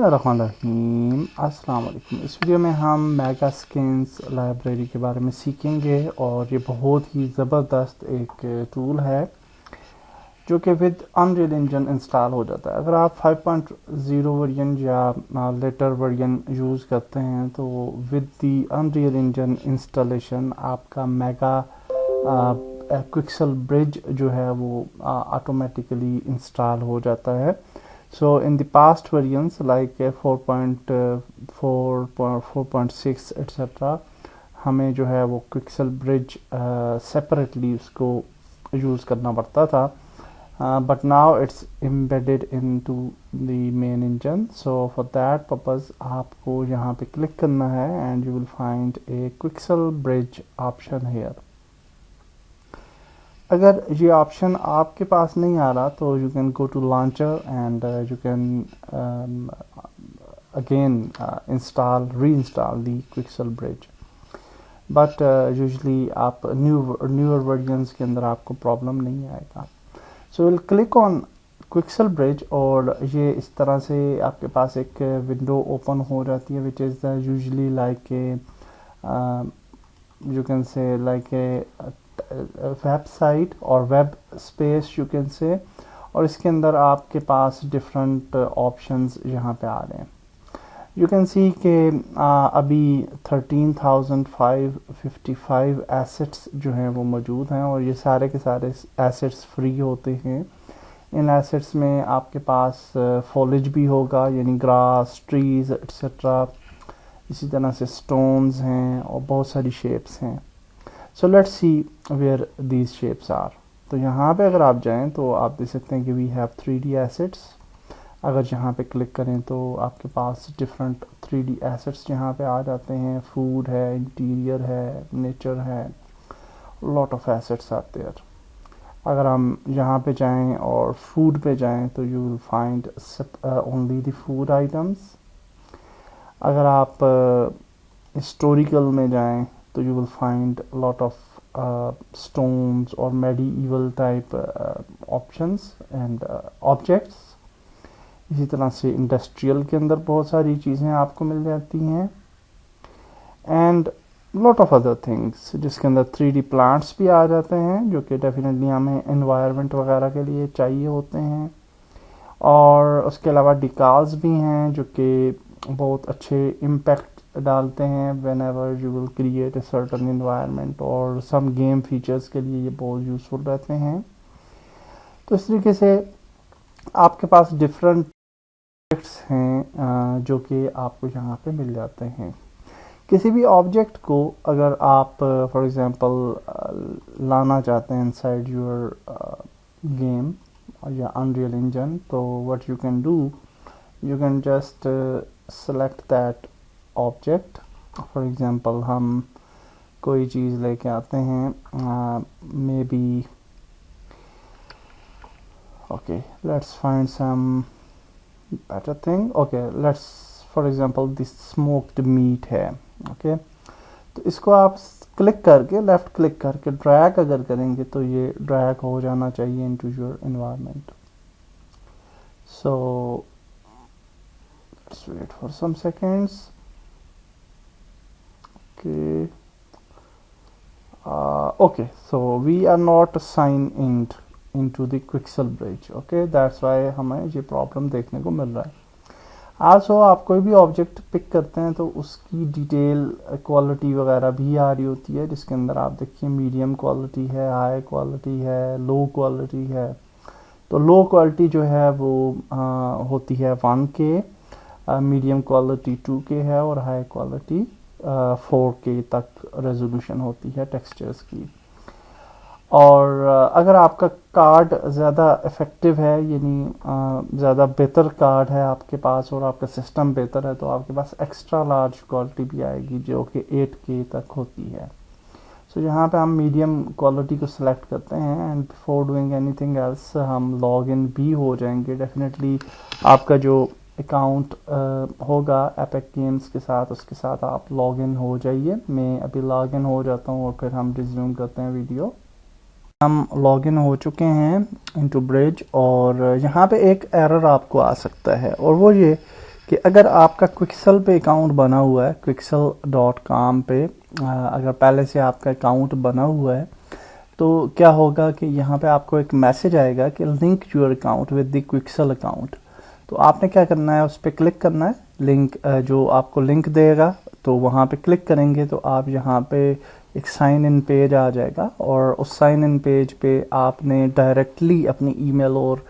बिस्मिल्लाहिर्रहमानिर्रहीम। अस्सलाम वालेकुम। इस वीडियो में हम मेगा स्किन्स लाइब्रेरी के बारे में सीखेंगे और ये बहुत ही ज़बरदस्त एक टूल है जो कि विद अनरियल इंजन इंस्टॉल हो जाता है। अगर आप 5.0 वर्जन या लेटर वर्जन यूज़ करते हैं तो with the unreal engine installation आपका मेगा क्विक्सेल ब्रिज जो है वो ऑटोमेटिकली इंस्टॉल हो जाता है। So in the past versions like 4.4, 4.6 etc. हमें जो है वो क्विक्सेल ब्रिज सेपरेटली उसको यूज़ करना पड़ता था, but now it's embedded into the main engine. So for that purpose आपको यहाँ पे क्लिक करना है and you will find a Quixel Bridge option here. अगर ये ऑप्शन आपके पास नहीं आ रहा तो you can go to launcher and you can again install re install the Quixel Bridge, but usually आप न्यूअर वर्जन्स के अंदर आपको प्रॉब्लम नहीं आएगा। So will click on Quixel Bridge और ये इस तरह से आपके पास एक विंडो ओपन हो जाती है which is usually like a you can say like a website और web space you can say, और इसके अंदर आपके पास डिफरेंट ऑप्शंस यहाँ पे आ रहे हैं। यू कैन सी कि अभी 13,555 एसेट्स जो हैं वो मौजूद हैं और ये सारे के सारे एसेट्स फ्री होते हैं। इन एसेट्स में आपके पास फॉलेज भी होगा यानी ग्रास, ट्रीज एक्सेट्रा, इसी तरह से स्टोन्स हैं और बहुत सारी शेप्स हैं। So let's see where these shapes are. तो यहाँ पे अगर आप जाएं तो आप देख सकते हैं कि वी हैव 3D एसेट्स। अगर यहाँ पे क्लिक करें तो आपके पास डिफरेंट 3D एसेट्स यहाँ पे आ जाते हैं। फूड है, इंटीरियर है, नेचर है, lot of assets are there. अगर हम यहाँ पे जाएं और फूड पे जाएं तो you will find only the food items. अगर आप हिस्टोरिकल में जाएं तो you will find a lot of stones or medieval type options and objects। इसी तरह से इंडस्ट्रियल के अंदर बहुत सारी चीज़ें आपको मिल जाती हैं and lot of other things जिसके अंदर 3D प्लांट्स भी आ जाते हैं जो कि डेफिनेटली हमें एनवायरनमेंट वगैरह के लिए चाहिए होते हैं। और उसके अलावा डिकाल्स भी हैं जो कि बहुत अच्छे इम्पैक्ट डालते हैं when ever you will create a certain environment, और सम गेम फीचर्स के लिए ये बहुत यूज़फुल रहते हैं। तो इस तरीके से आपके पास डिफरेंट ऑब्जेक्ट्स हैं जो कि आपको यहाँ पे मिल जाते हैं। किसी भी ऑब्जेक्ट को अगर आप फॉर एग्जांपल लाना चाहते हैं इनसाइड योर गेम या अनरियल इंजन, तो what you can do, you can just select that object. For example हम कोई चीज़ लेके आते हैं, maybe okay let's find some better thing. Okay let's for example this smoked meat है। Okay तो इसको आप क्लिक करके लेफ्ट क्लिक करके ड्रैग अगर करेंगे तो ये ड्रैग हो जाना चाहिए into your environment. So let's wait for some seconds. Okay, so we are not signed into the Quixel bridge. Okay, that's why हमें ये प्रॉब्लम देखने को मिल रहा है। आल्सो आप कोई भी ऑब्जेक्ट पिक करते हैं तो उसकी डिटेल क्वालिटी वगैरह भी आ रही होती है, जिसके अंदर आप देखिए मीडियम क्वालिटी है, हाई क्वालिटी है, लो क्वालिटी है। तो लो क्वालिटी जो है वो होती है 1K, मीडियम क्वालिटी 2K है और हाई क्वालिटी 4K तक रेजोल्यूशन होती है टेक्सचर्स की। और अगर आपका कार्ड ज़्यादा इफ़ेक्टिव है यानी ज़्यादा बेहतर कार्ड है आपके पास और आपका सिस्टम बेहतर है तो आपके पास एक्स्ट्रा लार्ज क्वालिटी भी आएगी जो कि 8K तक होती है। सो यहाँ पे हम मीडियम क्वालिटी को सिलेक्ट करते हैं and before doing anything else हम लॉग इन भी हो जाएंगे। डेफिनेटली आपका जो अकाउंट होगा एपिक गेम्स के साथ, उसके साथ आप लॉगिन हो जाइए। मैं अभी लॉगिन हो जाता हूँ और फिर हम रिज्यूम करते हैं वीडियो। हम लॉगिन हो चुके हैं इनटू ब्रिज और यहाँ पे एक एरर आपको आ सकता है और वो ये कि अगर आपका क्विक्सेल पे अकाउंट बना हुआ है, quixel.com पे अगर पहले से आपका अकाउंट बना हुआ है तो क्या होगा कि यहाँ पे आपको एक मैसेज आएगा कि link your account with the Quixel account. तो आपने क्या करना है, उस पर क्लिक करना है, लिंक जो आपको लिंक देगा तो वहाँ पे क्लिक करेंगे तो आप यहाँ पे एक साइन इन पेज आ जाएगा, और उस साइन इन पेज पे आपने डायरेक्टली अपनी ईमेल और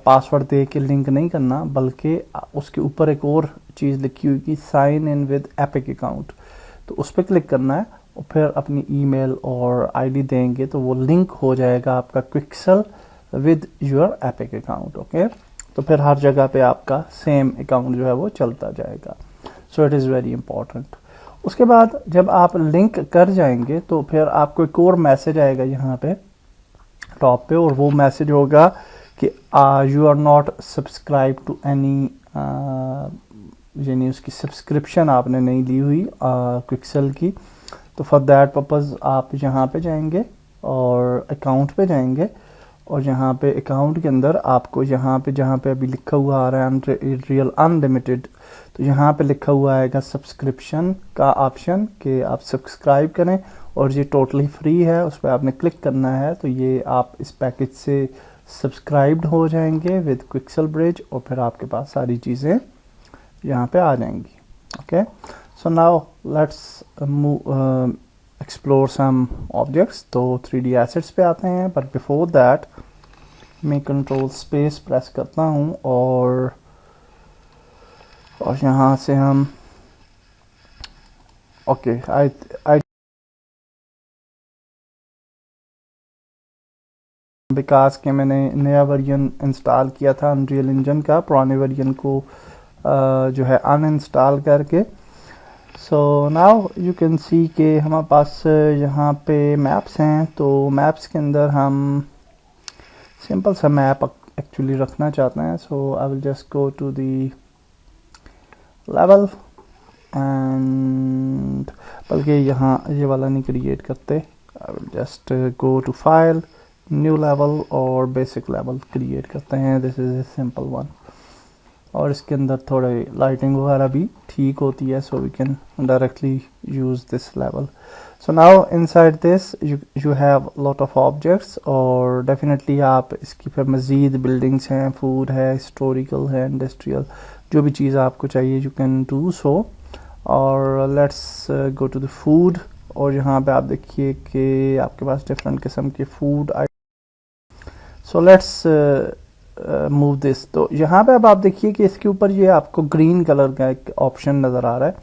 पासवर्ड दे के लिंक नहीं करना, बल्कि उसके ऊपर एक और चीज़ लिखी हुई कि sign in with Epic account, तो उस पर क्लिक करना है और फिर अपनी ईमेल और आईडी देंगे तो वो लिंक हो जाएगा आपका Quixel with your Epic account. Okay, तो फिर हर जगह पे आपका सेम अकाउंट जो है वो चलता जाएगा। So it is very important. उसके बाद जब आप लिंक कर जाएंगे तो फिर आपको एक और मैसेज आएगा यहाँ पे टॉप पे, और वो मैसेज होगा कि you are not subscribe to any, यानी उसकी सब्सक्रिप्शन आपने नहीं ली हुई क्विक्सेल की। तो फॉर दैट पर्पज़ आप यहाँ पे जाएंगे और अकाउंट पे जाएंगे, और यहाँ पे अकाउंट के अंदर आपको यहाँ पे जहाँ पे अभी लिखा हुआ आ रहा है रियल अनलिमिटेड, तो यहाँ पे लिखा हुआ आएगा सब्सक्रिप्शन का ऑप्शन कि आप सब्सक्राइब करें, और ये टोटली फ्री है, उस पर आपने क्लिक करना है। तो ये आप इस पैकेज से सब्सक्राइब्ड हो जाएंगे विद क्विक्सेल ब्रिज, और फिर आपके पास सारी चीज़ें यहाँ पे आ जाएंगी। Okay, so now let's explore some objects. तो 3D एसेट्स पे आते हैं, बट बिफोर दैट मैं कंट्रोल स्पेस प्रेस करता हूँ और यहाँ से हम ओके आई बिकॉज के मैंने नया वर्जन इंस्टॉल किया था अनरियल इंजन का, पुराने वर्जन को जो है अनइंस्टॉल करके। सो नाउ यू कैन सी के हमारे पास यहाँ पे मैप्स हैं। तो मैप्स के अंदर हम सिंपल सा मैप एक्चुअली रखना चाहते हैं। So I will just go to the level and, बल्कि यहाँ ये वाला नहीं क्रिएट करते, I will just go to file, new level और बेसिक लेवल क्रिएट करते हैं। This is a simple one, और इसके अंदर थोड़े लाइटिंग वगैरह भी ठीक होती है, so we can directly use this level. So now inside this you have lot of objects, और डेफिनेटली आप इसकी फिर मज़ीद बिल्डिंग्स हैं, फूड है, हिस्टोरिकल है, इंडस्ट्रियल, जो भी चीज़ आपको चाहिए यू कैन डू सो। और let's go to the food, और यहाँ पे आप देखिए कि आपके पास डिफरेंट किस्म के food. So let's move this. तो यहाँ पे अब आप देखिए कि इसके ऊपर ये आपको ग्रीन कलर का एक ऑप्शन नज़र आ रहा है,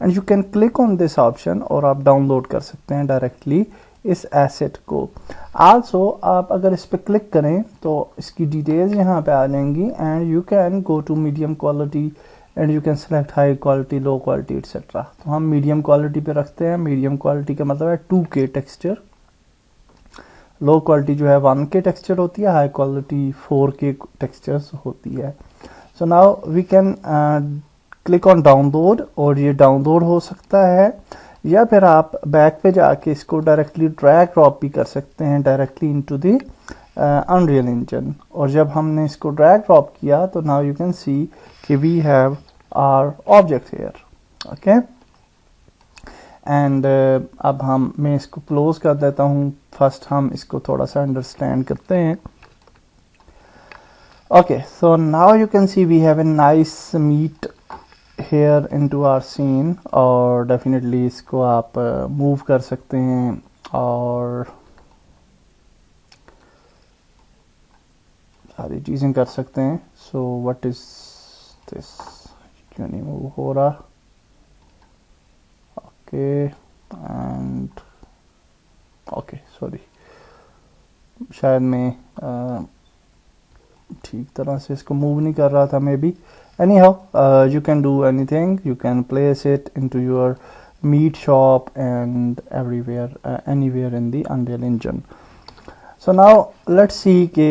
and you can click on this option और आप डाउनलोड कर सकते हैं डायरेक्टली इस एसेट को। आल्सो आप अगर इस पर क्लिक करें तो इसकी डिटेल्स यहाँ पे आ जाएंगी, and you can go to medium quality and you can select high quality, low quality etcetera. तो हम मीडियम क्वालिटी पे रखते हैं। मीडियम क्वालिटी का मतलब है 2K टेक्सचर, लो क्वालिटी जो है 1K टेक्सचर होती है, हाई क्वालिटी 4K टेक्सचर्स होती है। So now we can click on download, और ये डाउनलोड हो सकता है, या फिर आप बैक पे जाके इसको डायरेक्टली ड्रैग ड्रॉप भी कर सकते हैं directly into the unreal engine. और जब हमने इसको ड्रैग ड्रॉप किया तो नाउ यू कैन सी कि we have our object here. Okay, and अब मैं इसको क्लोज कर देता हूँ। फर्स्ट हम इसको थोड़ा सा अंडरस्टैंड करते हैं। Okay, so now you can see we have a nice meat here into our scene, और डेफिनेटली इसको आप मूव कर सकते हैं और सारी चीज़ें कर सकते हैं। सो व्हाट इज दिस, क्यों नहीं मूव हो रहा? ओके एंड ओके, सॉरी, शायद मैं ठीक तरह से इसको मूव नहीं कर रहा था may be. anyhow you can do anything, you can place it into your meat shop and everywhere anywhere in the Unreal Engine. So now let's see कि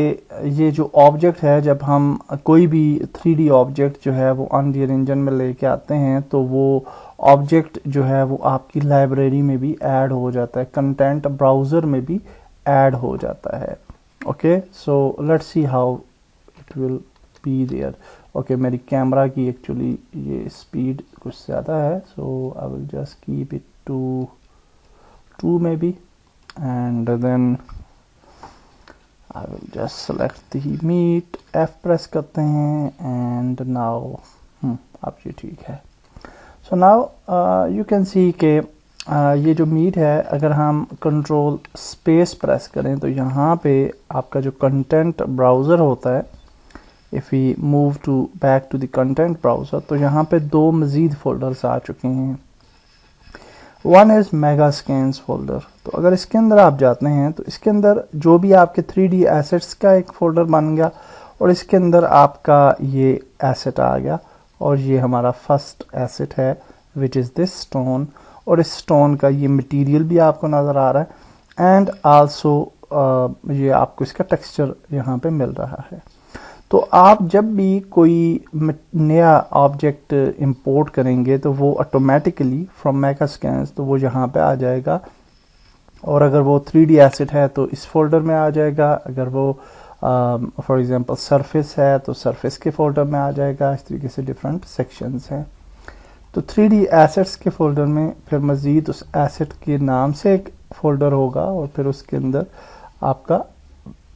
ये जो ऑब्जेक्ट है, जब हम कोई भी 3D ऑब्जेक्ट जो है वो Unreal Engine में लेके आते हैं तो वो ऑब्जेक्ट जो है वो आपकी लाइब्रेरी में भी ऐड हो जाता है, कंटेंट ब्राउज़र में भी ऐड हो जाता है। Okay, so let's see how it will be there. Okay मेरी कैमरा की एक्चुअली ये स्पीड कुछ ज़्यादा है, so I will just keep it to 2 maybe, and then I will just select the meat, F press करते हैं, and now अब ये ठीक है। So now you can see के ये जो मीट है, अगर हम कंट्रोल स्पेस प्रेस करें तो यहाँ पे आपका जो कंटेंट ब्राउज़र होता है, if we move to back to the content browser, तो यहाँ पे 2 मज़ीद फोल्डर्स आ चुके हैं। One is Megascans folder. तो अगर इसके अंदर आप जाते हैं तो इसके अंदर जो भी आपके 3D एसेट्स का एक फ़ोल्डर बन गया, और इसके अंदर आपका ये एसेट आ गया, और ये हमारा फर्स्ट एसेट है विच इज़ दिस स्टोन, और इस स्टोन का ये मटेरियल भी आपको नज़र आ रहा है, एंड आल्सो ये आपको इसका टेक्सचर यहाँ पे मिल रहा है। तो आप जब भी कोई नया ऑब्जेक्ट इंपोर्ट करेंगे तो वो ऑटोमेटिकली फ्रॉम मेगा स्कैन्स तो वो यहाँ पे आ जाएगा, और अगर वो 3D एसेट है तो इस फोल्डर में आ जाएगा, अगर वो फॉर एग्जांपल सरफेस है तो सरफेस के फोल्डर में आ जाएगा। इस तरीके से डिफरेंट सेक्शंस हैं। तो 3D एसेट्स के फोल्डर में फिर मज़ीद उस एसेट के नाम से एक फोल्डर होगा, और फिर उसके अंदर आपका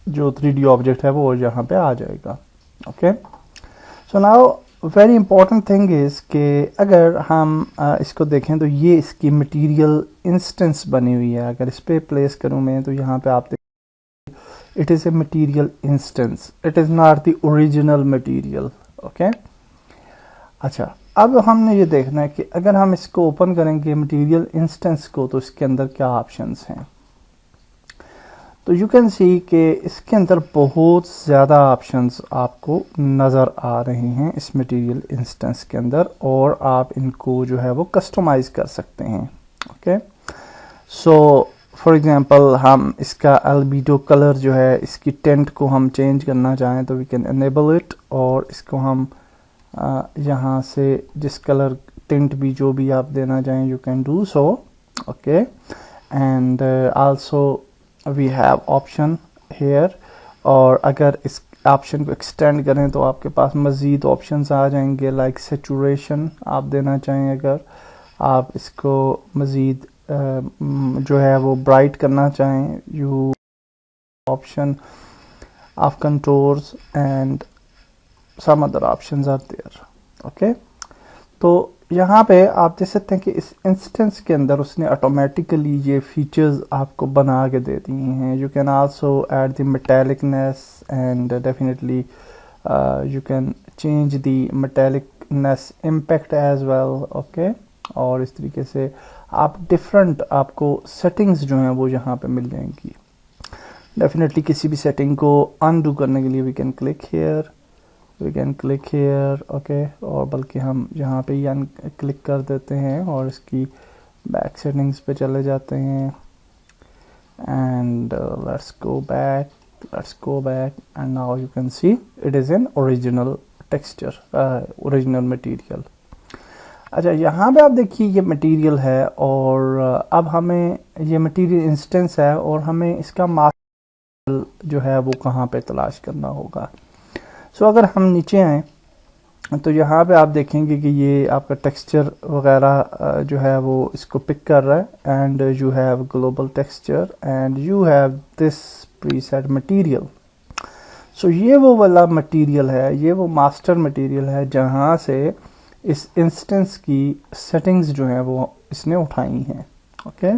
जो 3D ऑब्जेक्ट है वो यहाँ पे आ जाएगा। Okay, so now very important thing is कि अगर हम इसको देखें तो ये इसकी मटेरियल इंस्टेंस बनी हुई है। अगर इस पर प्लेस करूँ मैं तो यहाँ पे आप देखें it is a material instance, it is not the original material. Okay, अच्छा अब हमने ये देखना है कि अगर हम इसको ओपन करेंगे मटेरियल इंस्टेंस को तो इसके अंदर क्या ऑप्शंस हैं। तो यू कैन सी कि इसके अंदर बहुत ज़्यादा ऑप्शंस आपको नज़र आ रहे हैं इस मटेरियल इंस्टेंस के अंदर, और आप इनको जो है वो कस्टमाइज़ कर सकते हैं। ओके, सो फॉर एग्जांपल हम इसका अल्बीडो कलर जो है, इसकी टेंट को हम चेंज करना चाहें तो वी कैन एनेबल इट, और इसको हम यहाँ से जिस कलर टेंट भी जो भी आप देना चाहें you can do so. Okay, and also we have option here, और अगर इस ऑप्शन को एक्सटेंड करें तो आपके पास मज़ीद ऑप्शंस आ जाएंगे, लाइक सेचुरेशन आप देना चाहें, अगर आप इसको मज़ीद जो है वो ब्राइट करना चाहें, you option of controls and some other options are there. Okay, तो यहाँ पे आप देख सकते हैं कि इस इंस्टेंस के अंदर उसने ऑटोमेटिकली ये फीचर्स आपको बना के दे दिए हैं। You can also add the metallicness, and definitely you can change the metallicness impact as well. Okay, और इस तरीके से आप डिफरेंट आपको सेटिंग्स जो हैं वो यहाँ पे मिल जाएंगी। डेफिनेटली किसी भी सेटिंग को अनडू करने के लिए we can click here, we can click here. Okay, और बल्कि हम यहाँ पे ही क्लिक कर देते हैं और इसकी बैक सेटिंग्स पे चले जाते हैं, and let's go back and now you can see it is an original texture, original material. अच्छा, यहाँ पे आप देखिए ये मटेरियल है, और अब हमें ये मटेरियल इंस्टेंस है, और हमें इसका मास्टर जो है वो कहाँ पे तलाश करना होगा। सो अगर हम नीचे आएँ तो यहाँ पे आप देखेंगे कि ये आपका टेक्सचर वगैरह जो है वो इसको पिक कर रहा है, and you have global texture and you have this preset material. So ये वो वाला मटेरियल है, ये वो मास्टर मटेरियल है जहाँ से इस इंस्टेंस की सेटिंग्स जो हैं वो इसने उठाई हैं। Okay,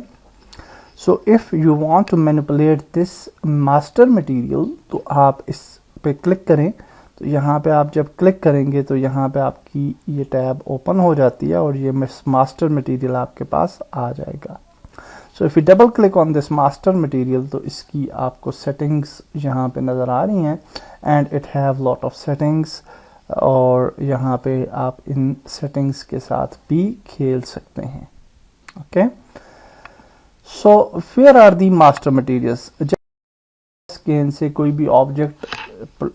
so if you want to manipulate this master material तो आप इस पे क्लिक करें। तो यहाँ पे आप जब क्लिक करेंगे तो यहाँ पे आपकी ये टैब ओपन हो जाती है, और ये मास्टर मटेरियल आपके पास आ जाएगा। सो if U double click on this master material तो इसकी आपको सेटिंग्स यहाँ पे नज़र आ रही हैं, and it have lot of settings, और यहाँ पे आप इन सेटिंग्स के साथ भी खेल सकते हैं। Okay, so where are the master materials. जब स्कैन से कोई भी ऑब्जेक्ट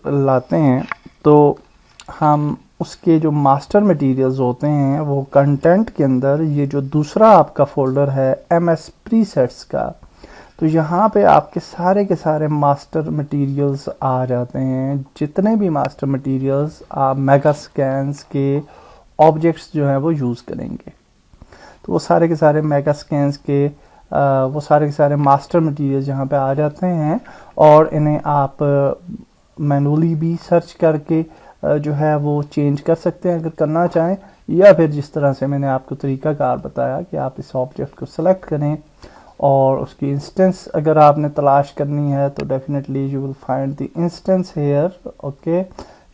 लाते हैं तो हम उसके जो मास्टर मटेरियल्स होते हैं वो कंटेंट के अंदर ये जो दूसरा आपका फोल्डर है MS प्रीसेट्स का, तो यहाँ पे आपके सारे के सारे मास्टर मटेरियल्स आ जाते हैं। जितने भी मास्टर मटेरियल्स आप मेगा स्कैन्स के ऑब्जेक्ट्स जो है वो यूज़ करेंगे, तो वो सारे के सारे मेगा स्कैन्स के वो सारे के सारे मास्टर मटेरियल्स यहाँ पे आ जाते हैं। और इन्हें आप मैनुअली भी सर्च करके जो है वो चेंज कर सकते हैं अगर करना चाहें, या फिर जिस तरह से मैंने आपको तरीकाकार बताया कि आप इस ऑब्जेक्ट को सेलेक्ट करें और उसकी इंस्टेंस अगर आपने तलाश करनी है तो definitely you will find the instance here. Okay,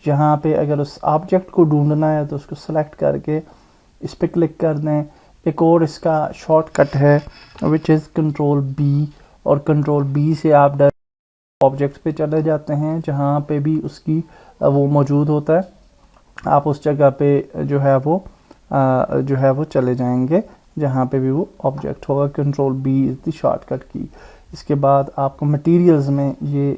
यहाँ पे अगर उस ऑब्जेक्ट को ढूंढना है तो उसको सेलेक्ट करके इस पे क्लिक कर दें। एक और इसका शॉर्टकट है विच इज़ कंट्रोल बी, और कंट्रोल बी से आप ऑब्जेक्ट पे चले जाते हैं जहाँ पे भी उसकी वो मौजूद होता है, आप उस जगह पे जो है वो चले जाएंगे जहाँ पे भी वो ऑब्जेक्ट होगा। Control B is the shortcut key. इसके बाद आपको मटेरियल्स में ये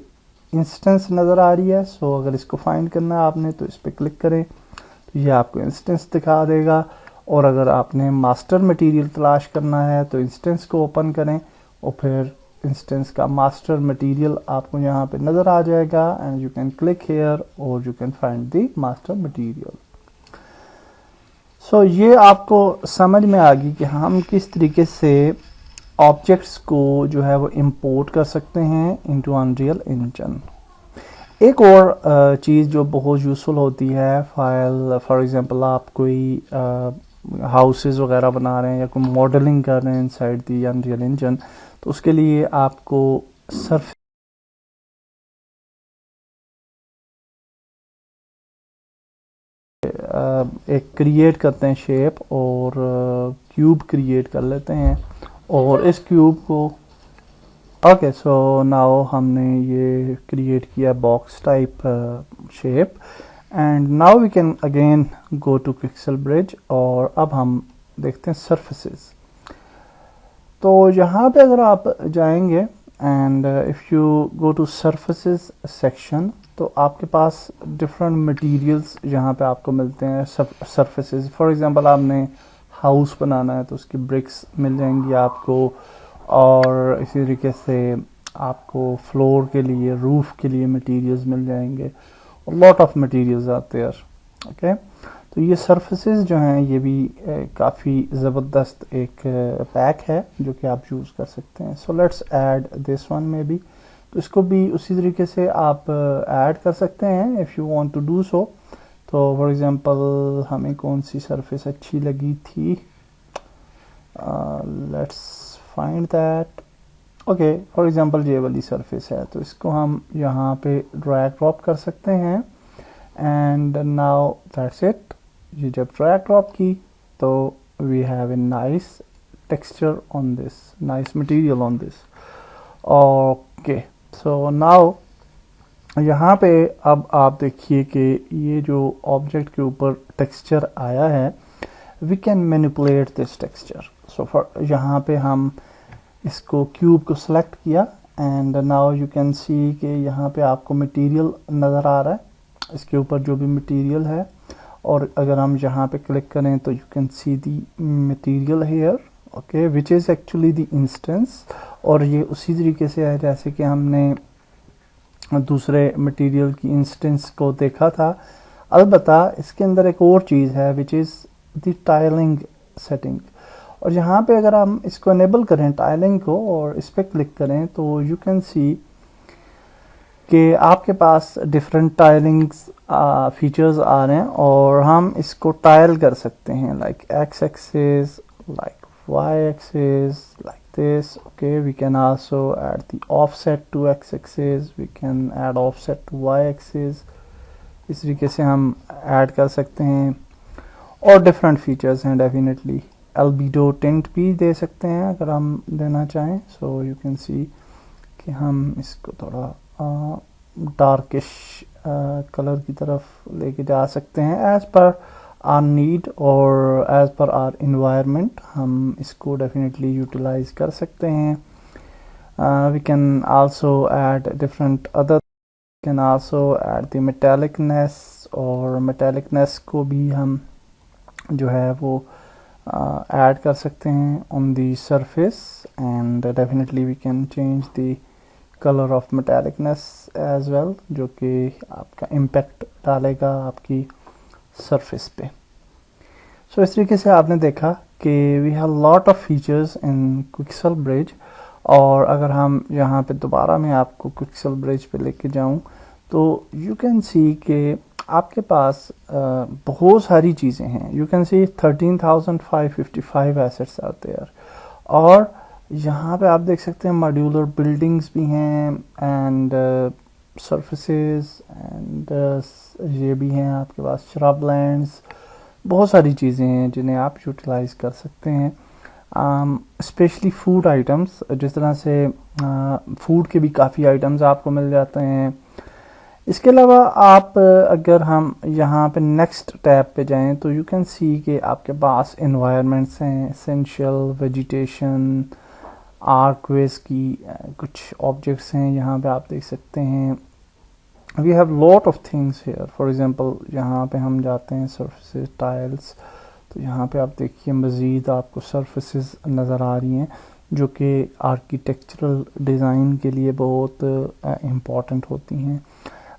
इंस्टेंस नज़र आ रही है, सो अगर इसको फाइंड करना है आपने तो इस पर क्लिक करें तो ये आपको इंस्टेंस दिखा देगा। और अगर आपने मास्टर मटेरियल तलाश करना है तो इंस्टेंस को ओपन करें और फिर इंस्टेंस का मास्टर मटेरियल आपको यहाँ पे नज़र आ जाएगा and you can click here और you can find the master material. So ये आपको समझ में आ गई कि हम किस तरीके से ऑब्जेक्ट्स को जो है वो इंपोर्ट कर सकते हैं इनटू अनरियल इंजन। एक और चीज़ जो बहुत यूज़फुल होती है फाइल, फॉर एग्जांपल आप कोई हाउसेस वगैरह बना रहे हैं या कोई मॉडलिंग कर रहे हैं इनसाइड दी अनरियल इंजन, तो उसके लिए आपको सर्फ एक क्रिएट करते हैं शेप और क्यूब क्रिएट कर लेते हैं और इस क्यूब को ओके, सो नाउ हमने ये क्रिएट किया box type shape and now we can again go to pixel bridge और अब हम देखते हैं सरफेसेस। तो यहाँ पे अगर आप जाएंगे and if you go to surfaces section तो आपके पास डिफरेंट मटेरियल्स यहाँ पे आपको मिलते हैं सरफेसेस। फॉर एग्जांपल आपने हाउस बनाना है तो उसकी ब्रिक्स मिल जाएंगी आपको, और इसी तरीके से आपको फ्लोर के लिए रूफ के लिए मटेरियल्स मिल जाएंगे और लॉट ऑफ मटेरियल्स आते हैं। ओके, तो ये सरफेसेस जो हैं ये भी काफ़ी ज़बरदस्त एक पैक है जो कि आप यूज़ कर सकते हैं। So let's add this one में भी, तो इसको भी उसी तरीके से आप ऐड कर सकते हैं if you want to do so. तो फॉर एग्जांपल हमें कौन सी सरफेस अच्छी लगी थी, let's find that. Okay, for example ये वाली सरफेस है तो इसको हम यहाँ पे ड्रैग ड्रॉप कर सकते हैं एंड नाउ दैट्स इट। ये जब ड्रैग ड्रॉप की तो we have a nice texture on this, nice material on this. Okay, so now यहाँ पे अब आप देखिए कि ये जो ऑब्जेक्ट के ऊपर टेक्सचर आया है we can manipulate this texture. So for यहाँ पे हम इसको क्यूब को सिलेक्ट किया and now you can see कि यहाँ पे आपको मटेरियल नज़र आ रहा है, इसके ऊपर जो भी मटेरियल है। और अगर हम यहाँ पे क्लिक करें तो you can see the material here, okay, which is actually the instance. और ये उसी तरीके से है जैसे कि हमने दूसरे मटेरियल की इंस्टेंस को देखा था। अलबत्ता इसके अंदर एक और चीज़ है which is the tiling setting, और यहाँ पे अगर हम इसको अनेबल करें टाइलिंग को और इस पर क्लिक करें तो यू कैन सी कि आपके पास डिफरेंट टाइलिंग्स फीचर्स आ रहे हैं और हम इसको टाइल कर सकते हैं like x axis, like why axis, like this. Okay, we can also add the offset to x axis, we can add offset to y axis, इस तरीके से हम ऐड कर सकते हैं। और डिफरेंट फीचर्स हैं डेफिनेटली, albedo टिंट भी दे सकते हैं अगर हम देना चाहें। सो यू कैन सी कि हम इसको थोड़ा डार्किश कलर की तरफ लेके जा सकते हैं एज पर आर नीड और एज पर आर इन्वायरमेंट, हम इसको डेफिनेटली यूटिलाइज कर सकते हैं। We can also add different other, can also add the metallicness, और मेटालिकनेस को भी हम जो है वो ऐड कर सकते हैं on the surface, and definitely we can change the colour of metallicness as well, जो कि आपका इम्पेक्ट डालेगा आपकी सरफेस पे। सो इस तरीके से आपने देखा कि we have lot of features in Quixel Bridge. और अगर हम यहाँ पे दोबारा मैं आपको क्विक्सेल ब्रिज पे लेके जाऊँ तो यू कैन सी कि आपके पास बहुत सारी चीज़ें हैं। You can see 13,555 assets are there, और यहाँ पे आप देख सकते हैं मॉड्यूलर बिल्डिंग्स भी हैं, एंड सर्फेसेस, एंड ये भी हैं आपके पास श्रब लैंड्स। बहुत सारी चीज़ें हैं जिन्हें आप यूटिलाइज कर सकते हैं, स्पेशली फूड आइटम्स। जिस तरह से फूड के भी काफ़ी आइटम्स आपको मिल जाते हैं। इसके अलावा आप अगर हम यहाँ पे नेक्स्ट टैब पे जाएं तो यू कैन सी कि आपके पास इन्वायरमेंट्स हैं, एसेंशियल वेजिटेशन, आर्कवेज की कुछ ऑब्जेक्ट्स हैं यहाँ पे आप देख सकते हैं। We have lot of things here. For example यहाँ पे हम जाते हैं सर्फेसेस, टाइल्स, तो यहाँ पे आप देखिए मज़ीद आपको सर्फेसेस नज़र आ रही हैं जो कि आर्किटेक्चरल डिज़ाइन के लिए बहुत इम्पॉर्टेंट होती हैं।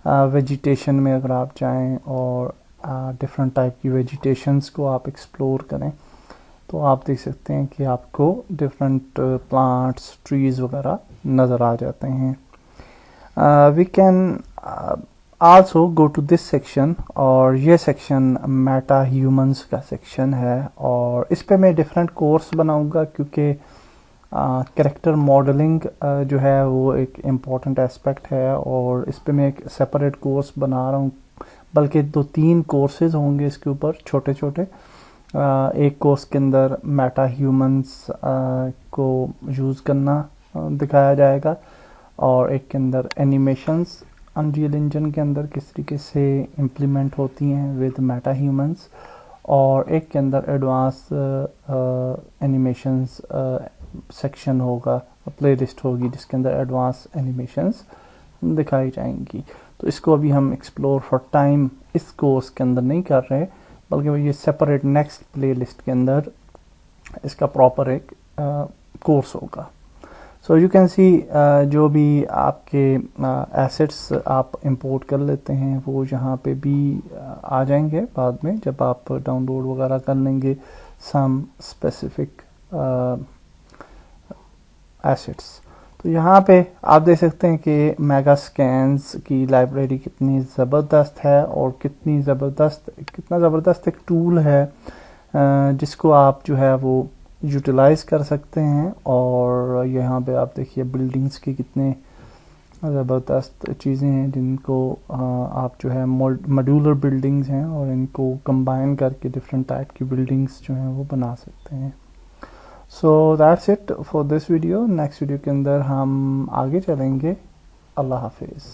वेजिटेशन में अगर आप जाएं और डिफरेंट टाइप की वेजिटेशंस को आप एक्सप्लोर करें तो आप देख सकते हैं कि आपको डिफरेंट प्लांट्स, ट्रीज़ वगैरह नज़र आ जाते हैं। We can also go to this section, और ये सेक्शन मेटा ह्यूमंस का सेक्शन है, और इस पे मैं डिफरेंट कोर्स बनाऊंगा क्योंकि कैरेक्टर मॉडलिंग जो है वो एक इम्पॉर्टेंट एस्पेक्ट है, और इस पे मैं एक सेपरेट कोर्स बना रहा हूँ। बल्कि 2-3 कोर्सेज होंगे इसके ऊपर, छोटे छोटे। एक कोर्स के अंदर मेटा ह्यूमंस को यूज़ करना दिखाया जाएगा, और एक के अंदर एनिमेशंस अनरियल इंजन के अंदर किस तरीके से इम्प्लीमेंट होती हैं विद मेटा ह्यूमंस, और एक के अंदर एडवांस एनिमेशंस सेक्शन होगा, प्लेलिस्ट होगी जिसके अंदर एडवांस एनिमेशंस दिखाई जाएंगी। तो इसको अभी हम एक्सप्लोर फॉर टाइम इस कोर्स के अंदर नहीं कर रहे, बल्कि ये सेपरेट नेक्स्ट प्लेलिस्ट के अंदर इसका प्रॉपर एक कोर्स होगा। सो यू कैन सी जो भी आपके एसेट्स आप इंपोर्ट कर लेते हैं वो यहाँ पे भी आ जाएंगे बाद में, जब आप डाउनलोड वगैरह कर लेंगे सम स्पेसिफिक एसेट्स। तो यहाँ पे आप देख सकते हैं कि मेगा स्कैन्स की लाइब्रेरी कितनी ज़बरदस्त है, और कितना ज़बरदस्त एक टूल है जिसको आप जो है वो यूटिलाइज़ कर सकते हैं। और यहाँ पे आप देखिए बिल्डिंग्स की कितने ज़बरदस्त चीज़ें हैं जिनको आप जो है मॉड्यूलर बिल्डिंग्स हैं, और इनको कंबाइन करके डिफरेंट टाइप की बिल्डिंग्स जो हैं वो बना सकते हैं। So that's it for this video. Next video के अंदर हम आगे चलेंगे। अल्लाह हाफिज़।